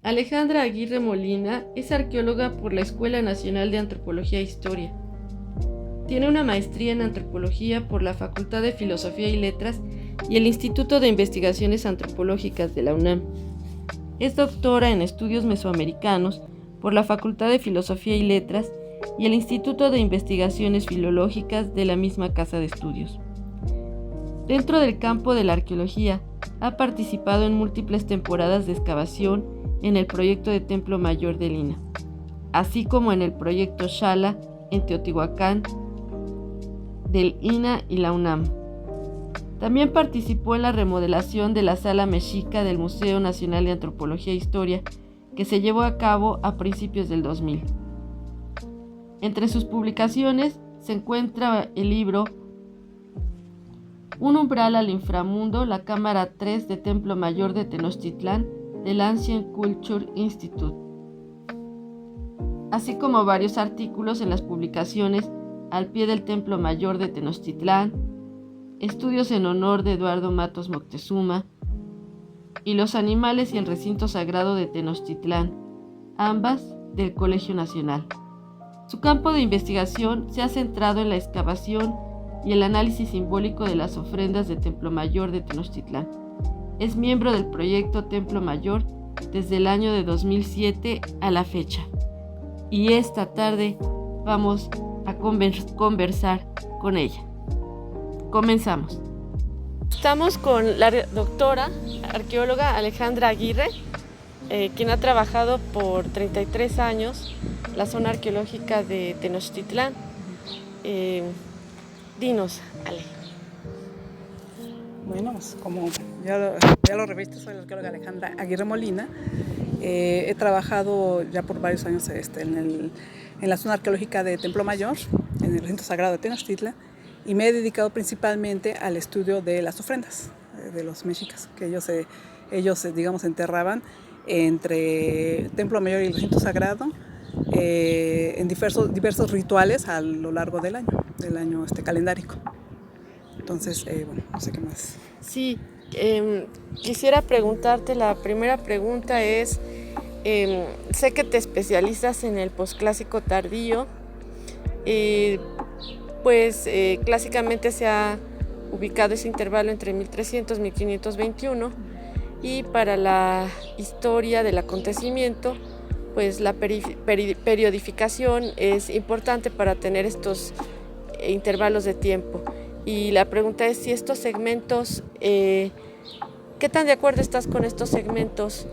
Alejandra Aguirre Molina es arqueóloga por la Escuela Nacional de Antropología e Historia. Tiene una maestría en antropología por la Facultad de Filosofía y Letras y el Instituto de Investigaciones Antropológicas de la UNAM. Es doctora en estudios mesoamericanos por la Facultad de Filosofía y Letras y el Instituto de Investigaciones Filológicas de la misma casa de estudios. Dentro del campo de la arqueología, ha participado en múltiples temporadas de excavación en el proyecto de Templo Mayor de Lina, así como en el proyecto Xala en Teotihuacán del INA y la UNAM. También participó en la remodelación de la Sala Mexica del Museo Nacional de Antropología e Historia, que se llevó a cabo a principios del 2000. Entre sus publicaciones se encuentra el libro Un umbral al inframundo, la cámara 3 de Templo Mayor de Tenochtitlán del Ancient Culture Institute, así como varios artículos en las publicaciones Al pie del Templo Mayor de Tenochtitlán, Estudios en honor de Eduardo Matos Moctezuma y Los animales y el recinto sagrado de Tenochtitlán, ambas del Colegio Nacional. Su campo de investigación se ha centrado en la excavación y el análisis simbólico de las ofrendas de Templo Mayor de Tenochtitlán. Es miembro del proyecto Templo Mayor desde el año de 2007 a la fecha. Y esta tarde vamos a conversar con ella. Comenzamos. Estamos con la doctora arqueóloga Alejandra Aguirre, quien ha trabajado por 33 años la zona arqueológica de Tenochtitlán. Dinos, Ale. Bueno, pues como ya lo reviste, soy la arqueóloga Alejandra Aguirre Molina. He trabajado ya por varios años en la zona arqueológica de Templo Mayor, en el recinto sagrado de Tenochtitlan, y me he dedicado principalmente al estudio de las ofrendas de los mexicas, que ellos digamos, enterraban entre Templo Mayor y el recinto sagrado en diversos rituales a lo largo del año calendárico. Entonces, bueno, no sé qué más. Sí, quisiera preguntarte, la primera pregunta es, sé que te especializas en el posclásico tardío, clásicamente se ha ubicado ese intervalo entre 1300 y 1521, y para la historia del acontecimiento, pues la periodificación es importante para tener estos intervalos de tiempo. Y la pregunta es si estos segmentos, ¿qué tan de acuerdo estás con estos segmentos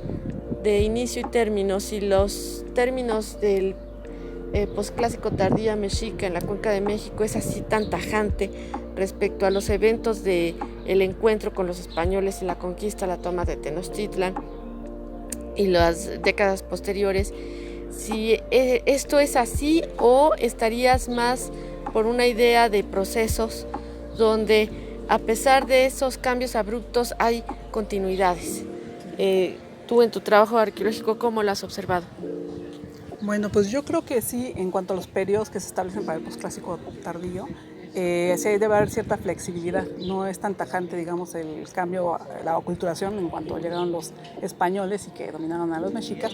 de inicio y término? Si los términos del posclásico tardía mexica en la Cuenca de México es así tan tajante respecto a los eventos del encuentro con los españoles en la conquista, la toma de Tenochtitlan y las décadas posteriores, si esto es así o estarías más por una idea de procesos donde a pesar de esos cambios abruptos hay continuidades. Tú en tu trabajo arqueológico, ¿cómo lo has observado? Bueno, pues yo creo que sí, en cuanto a los periodos que se establecen para el posclásico tardío, sí debe haber cierta flexibilidad. No es tan tajante, digamos, el cambio, la aculturación en cuanto llegaron los españoles y que dominaron a los mexicas.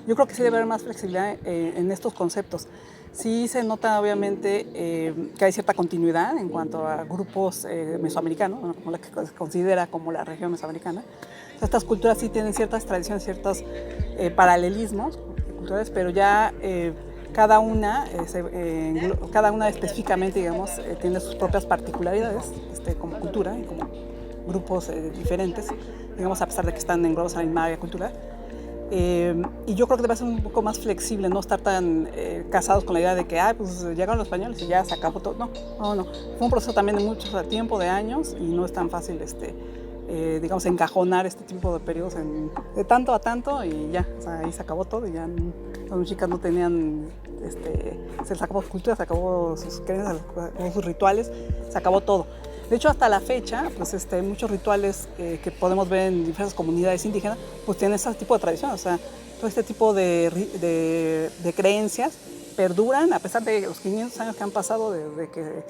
Yo creo que sí debe haber más flexibilidad en estos conceptos. Sí se nota obviamente que hay cierta continuidad en cuanto a grupos mesoamericanos, bueno, como la que se considera como la región mesoamericana. O sea, estas culturas sí tienen ciertas tradiciones, ciertos paralelismos culturales, pero ya cada una específicamente, digamos, tiene sus propias particularidades como cultura y como grupos diferentes, digamos, a pesar de que están englobados en la misma área cultural. Y yo creo que debe ser un poco más flexible, no estar tan casados con la idea de que pues llegaron los españoles y ya se acabó todo. No. Fue un proceso también de mucho tiempo, de años, y no es tan fácil, digamos, encajonar este tipo de periodos de tanto a tanto y ya, o sea, ahí se acabó todo y ya las mexicas no tenían, se les acabó su cultura, se acabó sus creencias, se acabó sus rituales, se acabó todo. De hecho, hasta la fecha, pues muchos rituales que podemos ver en diversas comunidades indígenas, pues tienen ese tipo de tradición, o sea, todo este tipo de creencias perduran a pesar de los 500 años que han pasado desde que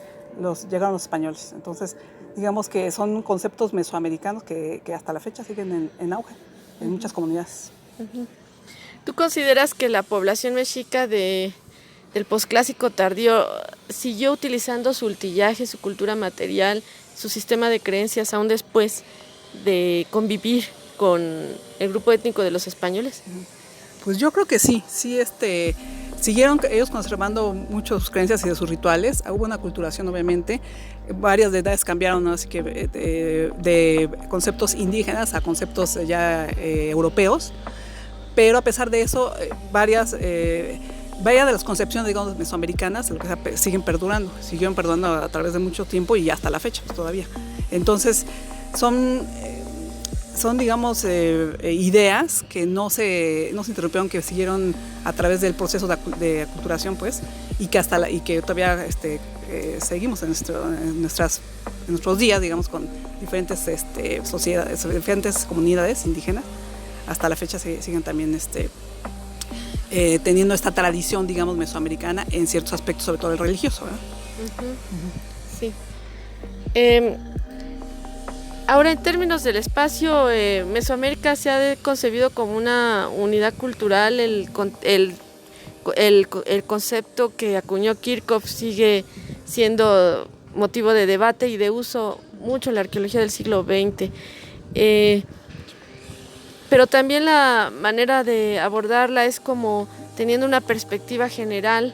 llegaron los españoles. Entonces, digamos que son conceptos mesoamericanos que hasta la fecha siguen en auge en muchas comunidades. Uh-huh. ¿Tú consideras que la población mexica del posclásico tardío siguió utilizando su utillaje, su cultura material, su sistema de creencias aún después de convivir con el grupo étnico de los españoles? Pues yo creo que sí, siguieron ellos conservando muchas de sus creencias y de sus rituales. Hubo una aculturación, obviamente. Varias deidades cambiaron, ¿no? Así que de conceptos indígenas a conceptos ya europeos. Pero a pesar de eso, varias de las concepciones, digamos, mesoamericanas, siguen siguieron perdurando a través de mucho tiempo y hasta la fecha, pues, todavía. Entonces, son digamos, ideas que no se interrumpieron, que siguieron a través del proceso de aculturación, pues, y que todavía seguimos en nuestros días, digamos, con diferentes sociedades, diferentes comunidades indígenas. Hasta la fecha siguen también teniendo esta tradición, digamos, mesoamericana en ciertos aspectos, sobre todo el religioso, ¿verdad? Sí. Ahora, en términos del espacio, Mesoamérica se ha concebido como una unidad cultural. El concepto que acuñó Kirchhoff sigue siendo motivo de debate y de uso mucho en la arqueología del siglo XX. Pero también la manera de abordarla es como teniendo una perspectiva general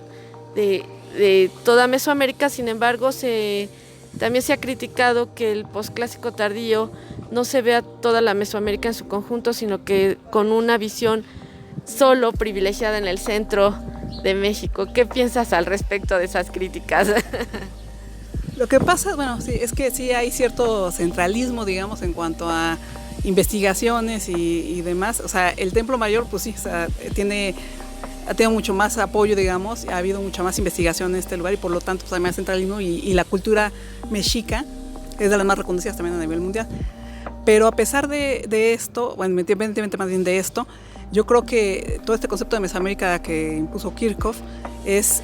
de toda Mesoamérica. Sin embargo, también se ha criticado que el posclásico tardío no se vea toda la Mesoamérica en su conjunto, sino que con una visión solo privilegiada en el centro de México. ¿Qué piensas al respecto de esas críticas? Lo que pasa, bueno, sí, es que sí hay cierto centralismo, digamos, en cuanto a investigaciones y demás. O sea, el Templo Mayor, pues sí, o sea, ha tenido mucho más apoyo, digamos, ha habido mucha más investigación en este lugar y por lo tanto pues, hay más centralismo y la cultura mexica es de las más reconocidas también a nivel mundial. Pero a pesar de esto, bueno, independientemente más bien de esto, yo creo que todo este concepto de Mesoamérica que impuso Kirchhoff es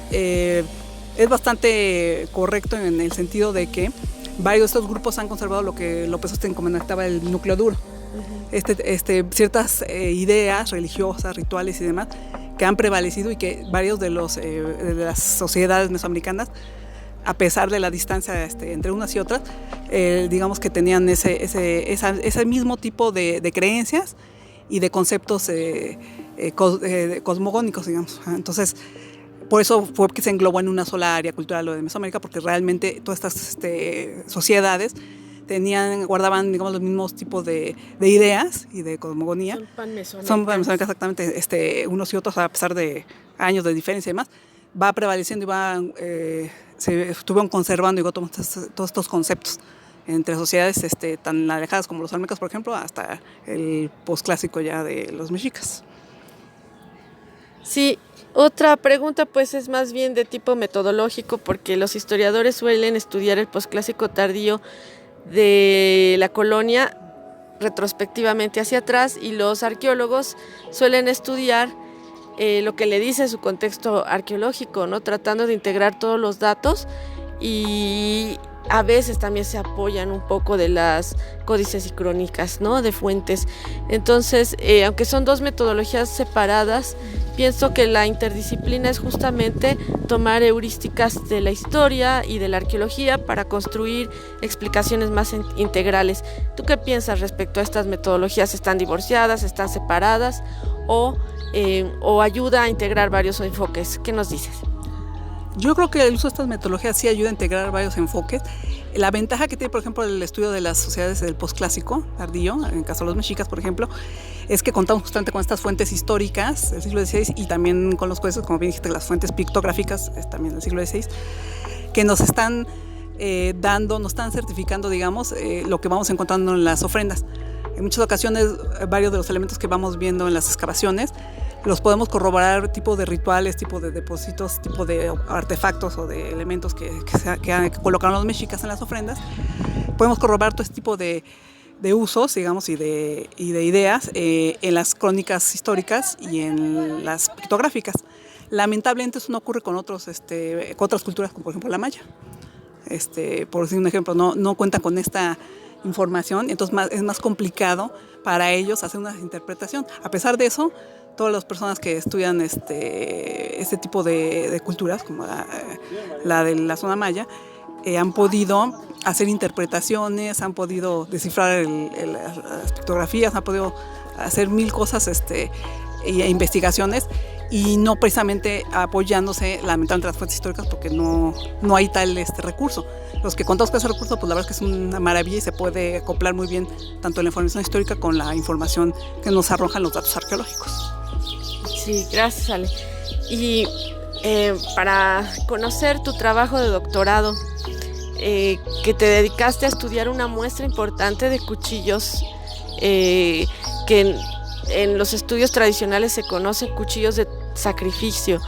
bastante correcto en el sentido de que varios de estos grupos han conservado lo que López Osten comentaba, el núcleo duro. Ciertas ideas religiosas, rituales y demás que han prevalecido y que varios de las sociedades mesoamericanas, a pesar de la distancia entre unas y otras, digamos que tenían ese mismo tipo de creencias y de conceptos cosmogónicos, digamos. Entonces, por eso fue que se englobó en una sola área cultural lo de Mesoamérica, porque realmente todas estas sociedades guardaban, digamos, los mismos tipos de ideas y de cosmogonía. Son panmesoaméricas, exactamente, unos y otros, a pesar de años de diferencia y demás, va prevaleciendo y se estuvieron conservando todos estos conceptos entre sociedades tan alejadas como los olmecas, por ejemplo, hasta el posclásico ya de los mexicas. Sí, otra pregunta pues es más bien de tipo metodológico, porque los historiadores suelen estudiar el posclásico tardío de la colonia retrospectivamente hacia atrás y los arqueólogos suelen estudiar lo que le dice su contexto arqueológico, ¿no? Tratando de integrar todos los datos y a veces también se apoyan un poco de las códices y crónicas, ¿no? De fuentes. Entonces, aunque son dos metodologías separadas, pienso que la interdisciplina es justamente tomar heurísticas de la historia y de la arqueología para construir explicaciones más integrales. ¿Tú qué piensas respecto a estas metodologías? ¿Están divorciadas? ¿Están separadas? ¿O ayuda a integrar varios enfoques? ¿Qué nos dices? Yo creo que el uso de estas metodologías sí ayuda a integrar varios enfoques. La ventaja que tiene, por ejemplo, el estudio de las sociedades del posclásico tardío, en el caso de los mexicas, por ejemplo, es que contamos justamente con estas fuentes históricas del siglo XVI y también con los códices, como bien dijiste, las fuentes pictográficas también del siglo XVI, que nos están nos están certificando, digamos, lo que vamos encontrando en las ofrendas. En muchas ocasiones, varios de los elementos que vamos viendo en las excavaciones los podemos corroborar, tipo de rituales, tipo de depósitos, tipo de artefactos o de elementos que colocaron los mexicas en las ofrendas. Podemos corroborar todo este tipo de usos, digamos, y de ideas en las crónicas históricas y en las pictográficas. Lamentablemente eso no ocurre con otras culturas, como por ejemplo la maya. Por decir un ejemplo, no cuentan con esta información, entonces es más complicado para ellos hacer una interpretación. A pesar de eso, todas las personas que estudian este tipo de culturas, como la de la zona maya, han podido hacer interpretaciones, han podido descifrar las pictografías, han podido hacer mil cosas e investigaciones, y no precisamente apoyándose lamentablemente en las fuentes históricas, porque no hay tal recurso. Los que contamos con ese recurso, pues la verdad es que es una maravilla y se puede acoplar muy bien tanto la información histórica con la información que nos arrojan los datos arqueológicos. Sí, gracias, Ale. Y para conocer tu trabajo de doctorado, que te dedicaste a estudiar una muestra importante de cuchillos que en los estudios tradicionales se conocen cuchillos de sacrificio.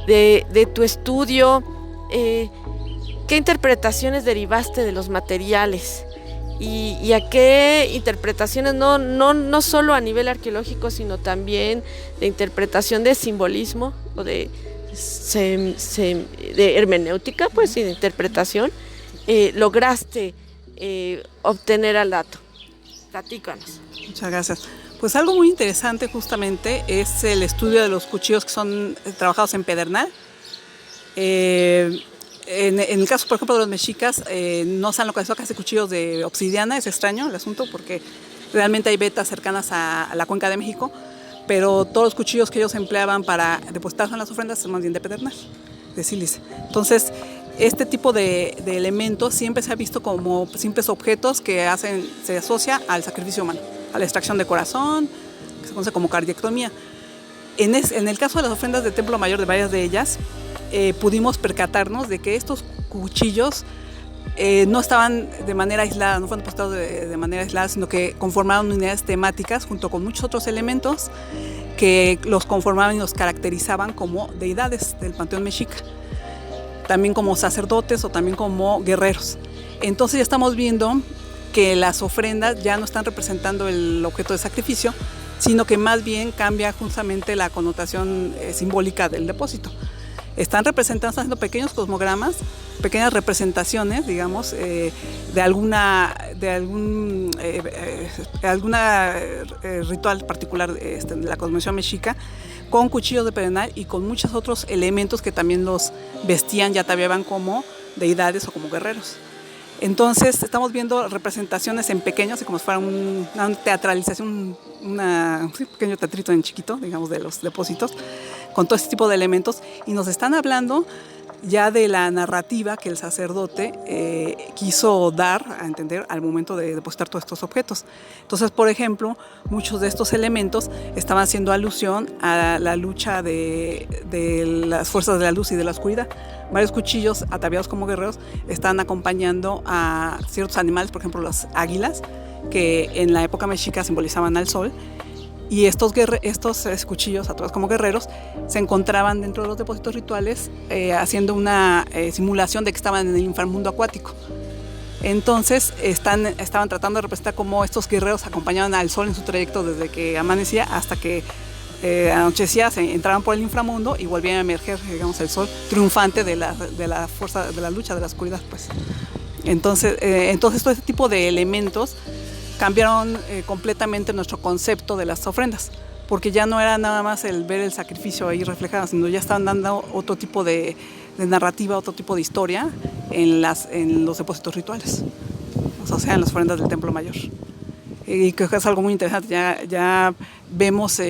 De tu estudio, ¿qué interpretaciones derivaste de los materiales? ¿Y a qué interpretaciones, no solo a nivel arqueológico, sino también de interpretación de simbolismo o de hermenéutica, pues, y de interpretación, lograste obtener al dato? Platícanos. Muchas gracias. Pues algo muy interesante justamente es el estudio de los cuchillos que son trabajados en pedernal. En el caso, por ejemplo, de los mexicas, no se han localizado casi cuchillos de obsidiana. Es extraño el asunto porque realmente hay vetas cercanas a la Cuenca de México, pero todos los cuchillos que ellos empleaban para depositarse en las ofrendas son más bien de pedernal, de sílice. Entonces, este tipo de elementos siempre se ha visto como simples objetos que se asocia al sacrificio humano, a la extracción de corazón, que se conoce como cardiectomía. En el caso de las ofrendas del Templo Mayor, de varias de ellas, pudimos percatarnos de que estos cuchillos no estaban de manera aislada, no fueron depositados de manera aislada, sino que conformaban unidades temáticas junto con muchos otros elementos que los conformaban y los caracterizaban como deidades del panteón mexica, también como sacerdotes o también como guerreros. Entonces ya estamos viendo que las ofrendas ya no están representando el objeto de sacrificio, sino que más bien cambia justamente la connotación simbólica del depósito. Están haciendo pequeños cosmogramas, pequeñas representaciones, digamos, de algún ritual particular de la cosmovisión mexica, con cuchillos de pedernal y con muchos otros elementos que también los vestían y ataviaban como deidades o como guerreros. Entonces estamos viendo representaciones en pequeños, como si fuera una teatralización, un pequeño teatrito en chiquito, digamos, de los depósitos, con todo este tipo de elementos, y nos están hablando ya de la narrativa que el sacerdote quiso dar a entender al momento de depositar todos estos objetos. Entonces, por ejemplo, muchos de estos elementos estaban haciendo alusión a la lucha de las fuerzas de la luz y de la oscuridad. Varios cuchillos ataviados como guerreros están acompañando a ciertos animales, por ejemplo las águilas, que en la época mexica simbolizaban al sol. Y estos cuchillos ataviados como guerreros se encontraban dentro de los depósitos rituales haciendo una simulación de que estaban en el inframundo acuático. Entonces estaban tratando de representar cómo estos guerreros acompañaban al sol en su trayecto desde que amanecía hasta que anochecía, se entraban por el inframundo y volvían a emerger, digamos, el sol triunfante de la fuerza, de la lucha de la oscuridad, pues. Entonces todo este tipo de elementos cambiaron completamente nuestro concepto de las ofrendas, porque ya no era nada más el ver el sacrificio ahí reflejado, sino ya estaban dando otro tipo de narrativa, otro tipo de historia en los depósitos rituales, o sea, en las ofrendas del Templo Mayor. Y creo que es algo muy interesante, ya vemos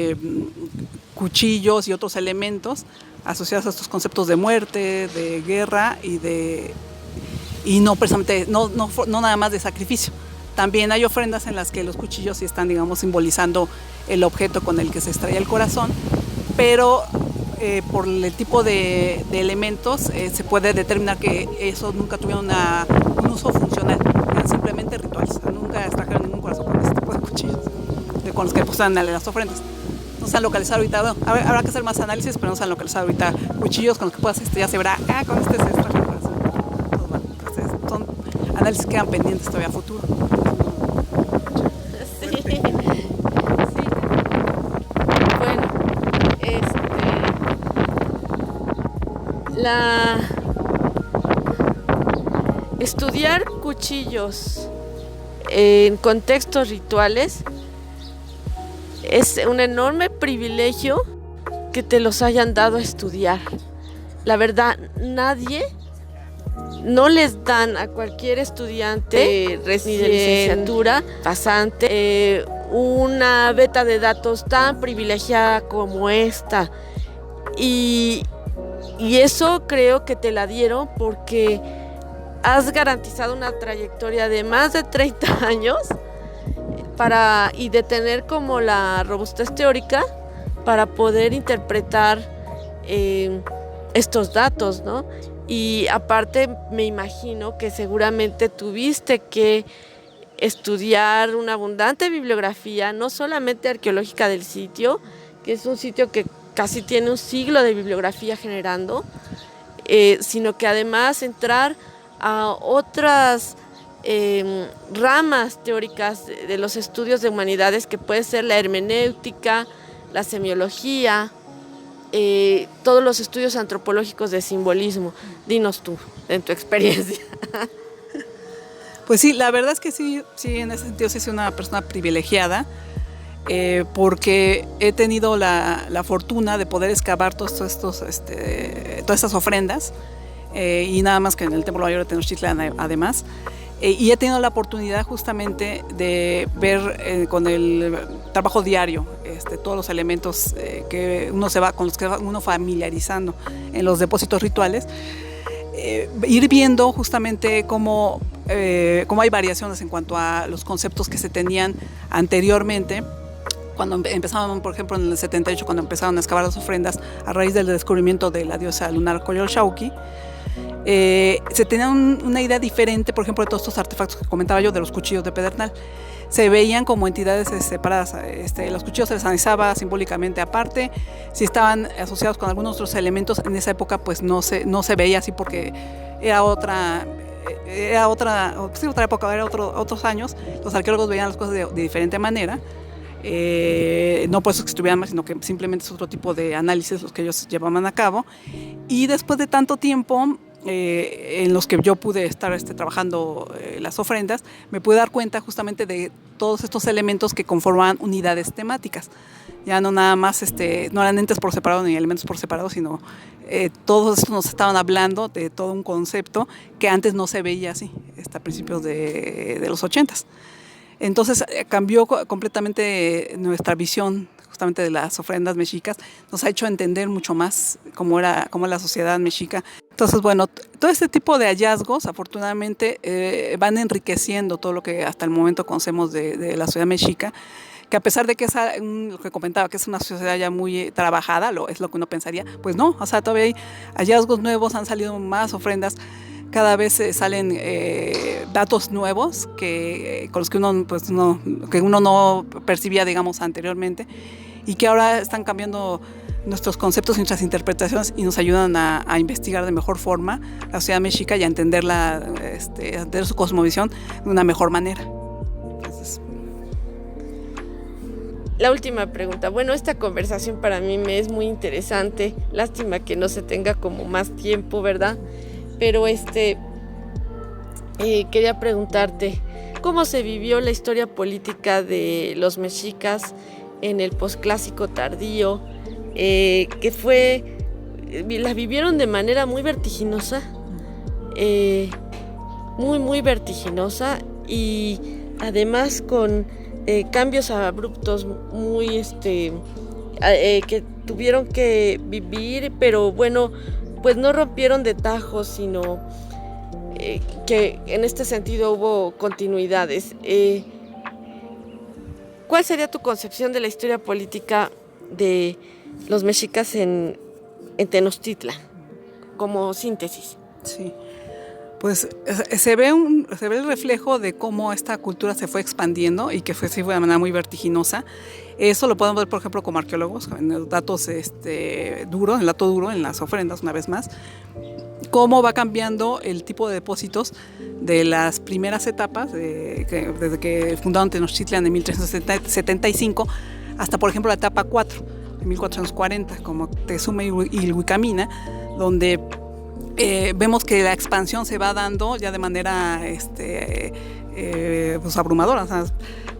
cuchillos y otros elementos asociados a estos conceptos de muerte, de guerra y no precisamente, no nada más de sacrificio. También hay ofrendas en las que los cuchillos sí están, digamos, simbolizando el objeto con el que se extraía el corazón, pero por el tipo de elementos se puede determinar que esos nunca tuvieron un uso funcional, eran simplemente rituales, o sea, nunca extrajeron ningún corazón con este tipo de cuchillos, con los que posan en las ofrendas. No se han localizado ahorita, bueno, habrá que hacer más análisis, pero no se han localizado ahorita cuchillos con los que puedas, ya se verá, con este se extrajo el corazón. Entonces, son análisis que quedan pendientes todavía a futuro. Estudiar cuchillos en contextos rituales es un enorme privilegio que te los hayan dado a estudiar. La verdad, no les dan a cualquier estudiante ni de licenciatura, pasante, una beta de datos tan privilegiada como esta. Y eso creo que te la dieron porque has garantizado una trayectoria de más de 30 años y de tener como la robustez teórica para poder interpretar estos datos, ¿no? Y aparte me imagino que seguramente tuviste que estudiar una abundante bibliografía, no solamente arqueológica del sitio, que es un sitio que casi tiene un siglo de bibliografía generando, sino que además entrar a otras ramas teóricas de los estudios de humanidades, que puede ser la hermenéutica, la semiología, todos los estudios antropológicos de simbolismo. Dinos tú, en tu experiencia. Pues sí, la verdad es que sí, en ese sentido sí soy una persona privilegiada, porque he tenido la fortuna de poder excavar todas estas ofrendas, y nada más que en el Templo Mayor de Tenochtitlan además. Y he tenido la oportunidad justamente de ver con el trabajo diario todos los elementos con los que va uno familiarizando en los depósitos rituales, ir viendo justamente cómo hay variaciones en cuanto a los conceptos que se tenían anteriormente. Cuando empezaban, por ejemplo, en el 78, cuando empezaron a excavar las ofrendas a raíz del descubrimiento de la diosa lunar Coyolxauhqui, se tenía una idea diferente, por ejemplo, de todos estos artefactos que comentaba yo, de los cuchillos de Pedernal. Se veían como entidades separadas. Los cuchillos se les analizaba simbólicamente aparte. Si estaban asociados con algunos otros elementos, en esa época pues no se veía así, porque era otra época, era otros años. Los arqueólogos veían las cosas de diferente manera. No por eso que estuvieran mal, sino que simplemente es otro tipo de análisis los que ellos llevaban a cabo. Y después de tanto tiempo en los que yo pude estar trabajando las ofrendas, me pude dar cuenta justamente de todos estos elementos que conformaban unidades temáticas. Ya no nada más, no eran entes por separado ni elementos por separado, sino todos estos nos estaban hablando de todo un concepto que antes no se veía así, hasta principios de los 80s. Entonces cambió completamente nuestra visión justamente de las ofrendas mexicas, nos ha hecho entender mucho más cómo era la sociedad mexica. Entonces, bueno, todo este tipo de hallazgos afortunadamente van enriqueciendo todo lo que hasta el momento conocemos de la sociedad mexica, que a pesar de que es lo que comentaba, que es una sociedad ya muy trabajada, es lo que uno pensaría, pues no, o sea, todavía hay hallazgos nuevos, han salido más ofrendas. Cada vez salen datos nuevos con los que uno no percibía, digamos, anteriormente, y que ahora están cambiando nuestros conceptos y nuestras interpretaciones y nos ayudan a investigar de mejor forma la sociedad mexica y a entenderla, entender su cosmovisión de una mejor manera. Entonces, la última pregunta. Bueno, esta conversación para mí me es muy interesante. Lástima que no se tenga como más tiempo, ¿verdad? Pero quería preguntarte, ¿cómo se vivió la historia política de los mexicas en el posclásico tardío? La vivieron de manera muy vertiginosa, muy vertiginosa, y además con cambios abruptos muy que tuvieron que vivir, pero bueno, pues no rompieron de tajo, sino que en este sentido hubo continuidades. ¿Cuál sería tu concepción de la historia política de los mexicas en Tenochtitlan, como síntesis? Sí, pues se ve el reflejo de cómo esta cultura se fue expandiendo y que fue de manera muy vertiginosa. Eso lo podemos ver, por ejemplo, como arqueólogos, en los datos en el dato duro, en las ofrendas, una vez más, cómo va cambiando el tipo de depósitos de las primeras etapas, desde que fundaron Tenochtitlan en 1375 hasta, por ejemplo, la etapa 4, en 1440, como Texuma y Ilhuicamina, donde vemos que la expansión se va dando ya de manera pues abrumadora. O sea,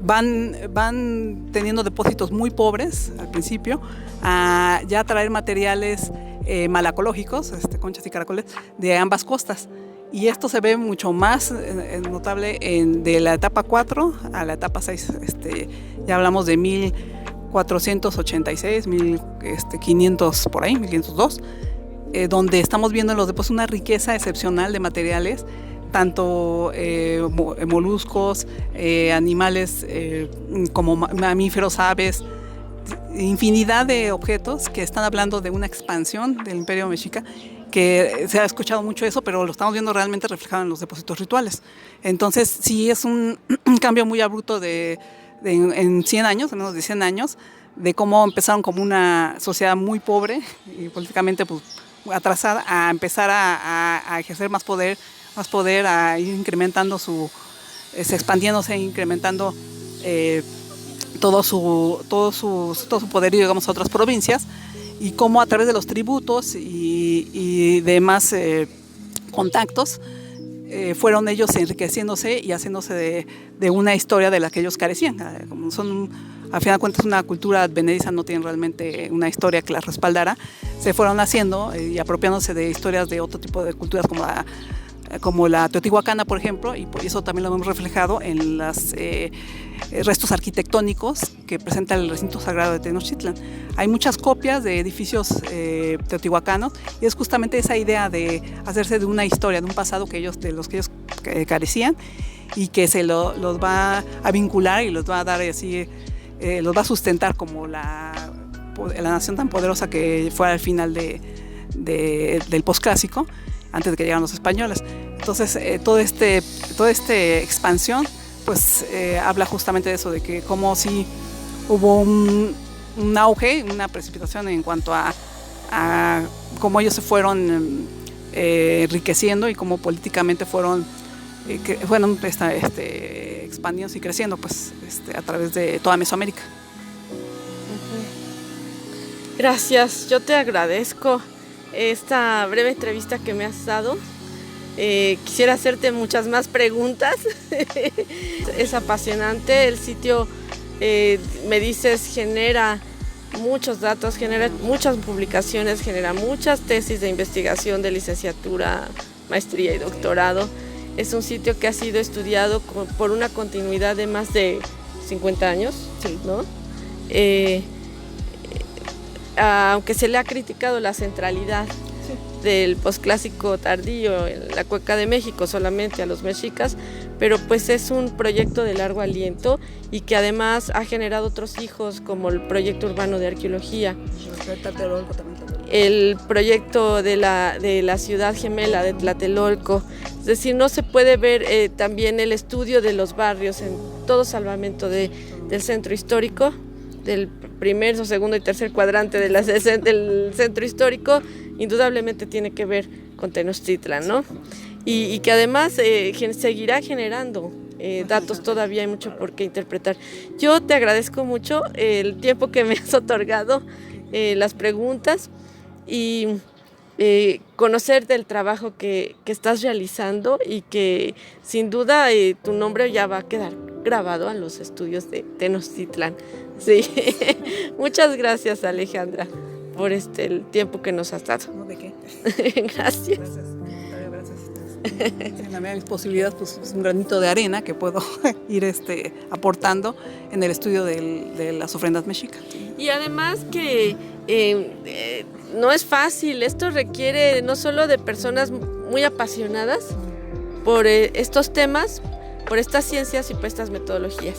van teniendo depósitos muy pobres al principio, a ya traer materiales malacológicos, conchas y caracoles, de ambas costas. Y esto se ve mucho más notable de la etapa 4 a la etapa 6. Ya hablamos de 1486, 1500 por ahí, 1502, donde estamos viendo en los depósitos una riqueza excepcional de materiales, tanto moluscos, animales como mamíferos, aves, infinidad de objetos que están hablando de una expansión del Imperio Mexica, que se ha escuchado mucho eso, pero lo estamos viendo realmente reflejado en los depósitos rituales. Entonces sí es un cambio muy abrupto en 100 años, en menos de 100 años, de cómo empezaron como una sociedad muy pobre y políticamente pues, atrasada, a empezar a ejercer más poder, a ir incrementando expandiéndose, incrementando todo su poderío, digamos, a otras provincias, y cómo a través de los tributos y demás contactos fueron ellos enriqueciéndose y haciéndose de una historia de la que ellos carecían. Como son, al final de cuentas, una cultura advenediza, no tienen realmente una historia que las respaldara, se fueron haciendo y apropiándose de historias de otro tipo de culturas como la teotihuacana, por ejemplo, y por eso también lo hemos reflejado en los restos arquitectónicos que presenta el recinto sagrado de Tenochtitlan. Hay muchas copias de edificios teotihuacanos, y es justamente esa idea de hacerse de una historia, de un pasado de los que ellos carecían, y que se los va a vincular y los va a dar así, los va a sustentar como la nación tan poderosa que fue al final del posclásico, antes de que llegaran los españoles. Entonces, toda esta expansión pues habla justamente de eso, de que como si hubo un auge, una precipitación en cuanto a cómo ellos se fueron enriqueciendo y cómo políticamente fueron expandiéndose y creciendo pues, a través de toda Mesoamérica. Gracias, yo te agradezco esta breve entrevista que me has dado. Quisiera hacerte muchas más preguntas. Es apasionante. El sitio, me dices, genera muchos datos, genera muchas publicaciones, genera muchas tesis de investigación de licenciatura, maestría y doctorado. Es un sitio que ha sido estudiado por una continuidad de más de 50 años, sí, ¿no? Aunque se le ha criticado la centralidad del posclásico tardío en la Cuenca de México solamente a los mexicas, pero pues es un proyecto de largo aliento y que además ha generado otros hijos, como el proyecto urbano de arqueología, el proyecto de la ciudad gemela de Tlatelolco. Es decir, no se puede ver también el estudio de los barrios en todo salvamento del centro histórico, del primer, segundo y tercer cuadrante del centro histórico, indudablemente tiene que ver con Tenochtitlan, ¿no? Y que además seguirá generando datos, todavía hay mucho por qué interpretar. Yo te agradezco mucho el tiempo que me has otorgado, las preguntas y conocer del trabajo que estás realizando, y que sin duda tu nombre ya va a quedar grabado en los estudios de Tenochtitlan. Sí. Muchas gracias, Alejandra, por el tiempo que nos has dado. ¿No, de qué? Gracias. En la medida de mis posibilidades, pues es un granito de arena que puedo ir aportando en el estudio de las ofrendas mexicas. Y además que no es fácil, esto requiere no solo de personas muy apasionadas por estos temas, por estas ciencias y por estas metodologías.